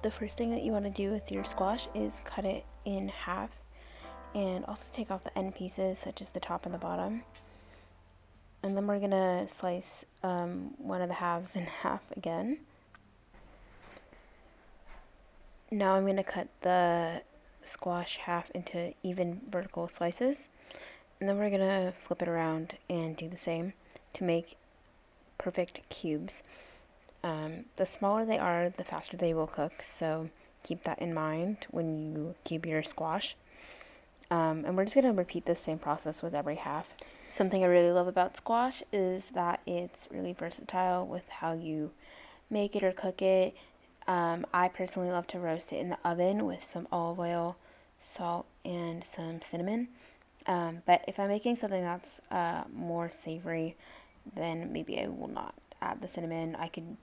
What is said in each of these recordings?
the first thing that you want to do with your squash is cut it in half, and also take off the end pieces such as the top and the bottom. And then we're gonna slice one of the halves in half again. Now I'm gonna cut the squash half into even vertical slices, and then we're gonna flip it around and do the same to make perfect cubes. The smaller they are, the faster they will cook, so keep that in mind when you cube your squash. And we're just going to repeat the same process with every half. Something I really love about squash is that it's really versatile with how you make it or cook it. I personally love to roast it in the oven with some olive oil, salt, and some cinnamon. But if I'm making something that's more savory, then maybe I will not add the cinnamon. I could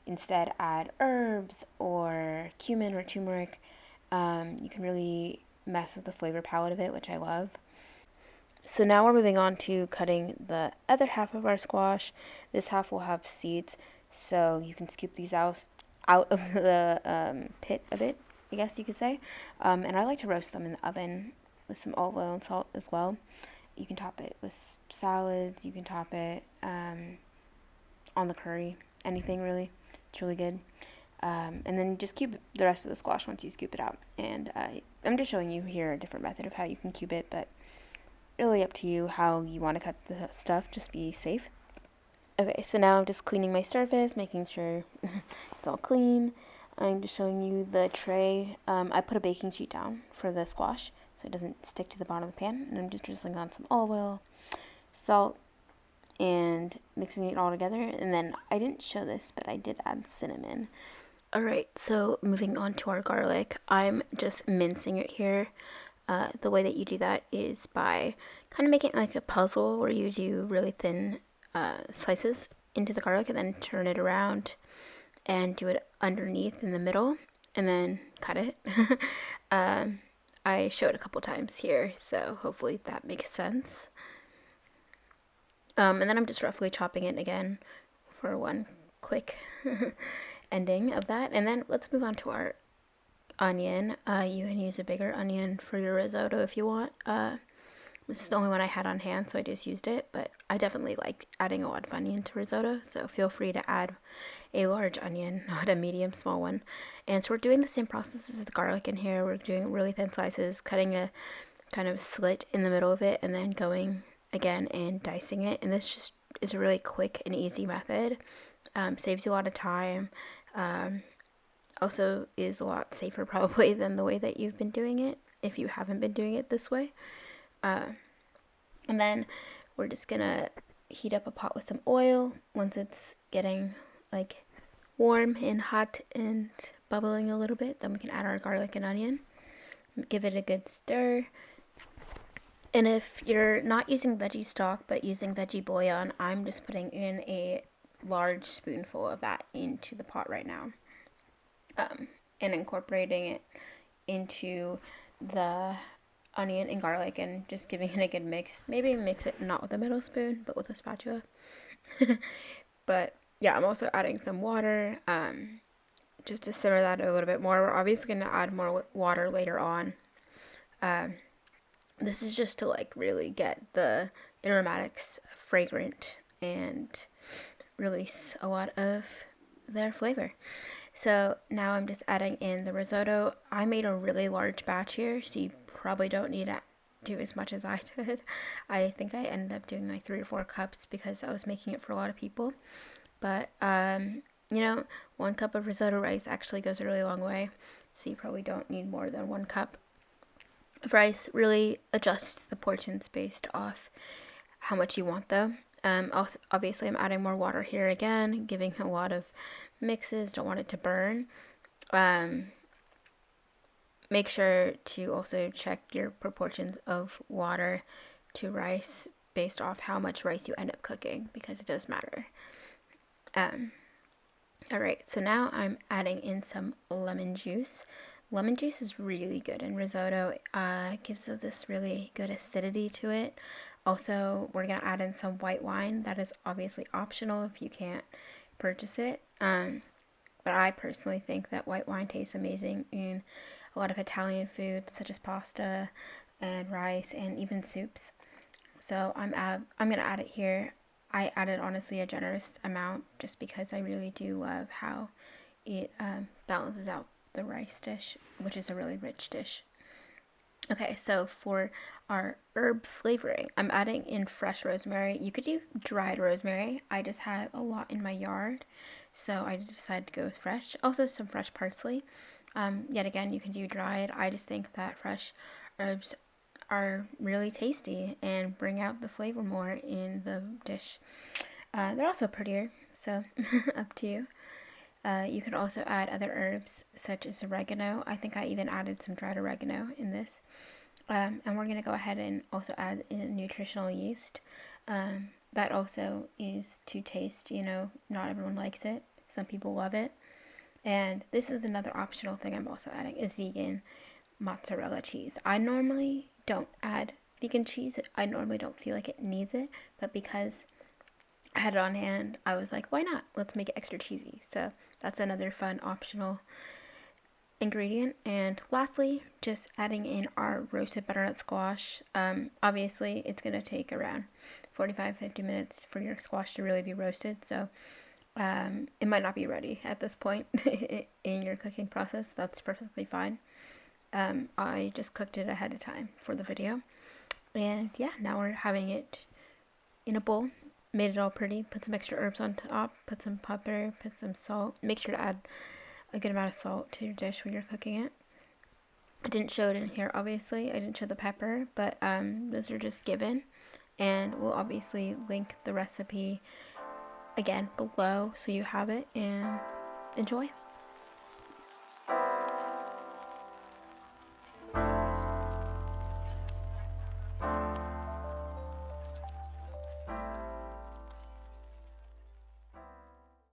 instead add herbs or cumin or turmeric. You can really mess with the flavor palette of it, which I love. So now we're moving on to cutting the other half of our squash. This half will have seeds, so you can scoop these out of the pit of it, I guess you could say. And I like to roast them in the oven with some olive oil and salt as well. You can top it with salads, you can top it on the curry, anything really. It's really good. And then just cube the rest of the squash once you scoop it out. And I'm just showing you here a different method of how you can cube it, but really up to you how you want to cut the stuff. Just be safe. Okay, so now I'm just cleaning my surface, making sure it's all clean. I'm just showing you the tray. I put a baking sheet down for the squash so it doesn't stick to the bottom of the pan. And I'm just drizzling on some olive oil, salt, and mixing it all together. And then I didn't show this, but I did add cinnamon. Alright, so moving on to our garlic. I'm just mincing it here. The way that you do that is by kind of making it like a puzzle where you do really thin slices into the garlic and then turn it around and do it underneath in the middle and then cut it. I showed a couple times here, so hopefully that makes sense. And then I'm just roughly chopping it again for one quick ending of that. And then let's move on to our onion. You can use a bigger onion for your risotto if you want. This is the only one I had on hand, so I just used it, but I definitely like adding a lot of onion to risotto, so feel free to add a large onion, not a medium small one. And so we're doing the same process as the garlic in here. We're doing really thin slices, cutting a kind of slit in the middle of it, and then going again and dicing it. And this just is a really quick and easy method. Saves you a lot of time. Also is a lot safer probably than the way that you've been doing it if you haven't been doing it this way. And then we're just gonna heat up a pot with some oil. Once it's getting like warm and hot and bubbling a little bit, then we can add our garlic and onion. Give it a good stir. And if you're not using veggie stock but using veggie bouillon, I'm just putting in a large spoonful of that into the pot right now. And incorporating it into the onion and garlic and just giving it a good mix. Maybe mix it not with a middle spoon, but with a spatula. But yeah, I'm also adding some water just to simmer that a little bit more. We're obviously going to add more water later on. This is just to like really get the aromatics fragrant and release a lot of their flavor. So now I'm just adding in the risotto. I made a really large batch here, so you probably don't need to do as much as I did. I think I ended up doing like 3 or 4 cups because I was making it for a lot of people. But, 1 cup of risotto rice actually goes a really long way, so you probably don't need more than 1 cup of rice. Really adjust the portions based off how much you want though. Also, obviously I'm adding more water here again, giving a lot of mixes, don't want it to burn. Make sure to also check your proportions of water to rice based off how much rice you end up cooking, because it does matter. Alright, so now I'm adding in some lemon juice. Lemon juice is really good in risotto. It gives it this really good acidity to it. Also, we're going to add in some white wine. That is obviously optional if you can't purchase it. but I personally think that white wine tastes amazing in a lot of Italian food, such as pasta and rice and even soups. So I'm gonna add it here. I added honestly a generous amount just because I really do love how it balances out the rice dish, which is a really rich dish. Okay, so for our herb flavoring, I'm adding in fresh rosemary. You could do dried rosemary. I just had a lot in my yard, so I decided to go with fresh. Also, some fresh parsley. Yet again, you can do dried. I just think that fresh herbs are really tasty and bring out the flavor more in the dish. They're also prettier, so up to you. You could also add other herbs such as oregano. I think I even added some dried oregano in this. And we're going to go ahead and also add in nutritional yeast. That also is to taste, not everyone likes it. Some people love it. And this is another optional thing I'm also adding is vegan mozzarella cheese. I normally don't add vegan cheese. I normally don't feel like it needs it, but because I had it on hand, I was like, why not? Let's make it extra cheesy. So that's another fun optional ingredient. And lastly, just adding in our roasted butternut squash. Obviously, it's going to take around 45-50 minutes for your squash to really be roasted. So it might not be ready at this point in your cooking process. That's perfectly fine. I just cooked it ahead of time for the video. And yeah, now we're having it in a bowl. Made it all pretty. Put some extra herbs on top. Put some pepper. Put some salt. Make sure to add a good amount of salt to your dish when you're cooking it. I didn't show it in here, obviously. I didn't show the pepper, but those are just given. And we'll obviously link the recipe again below so you have it and enjoy.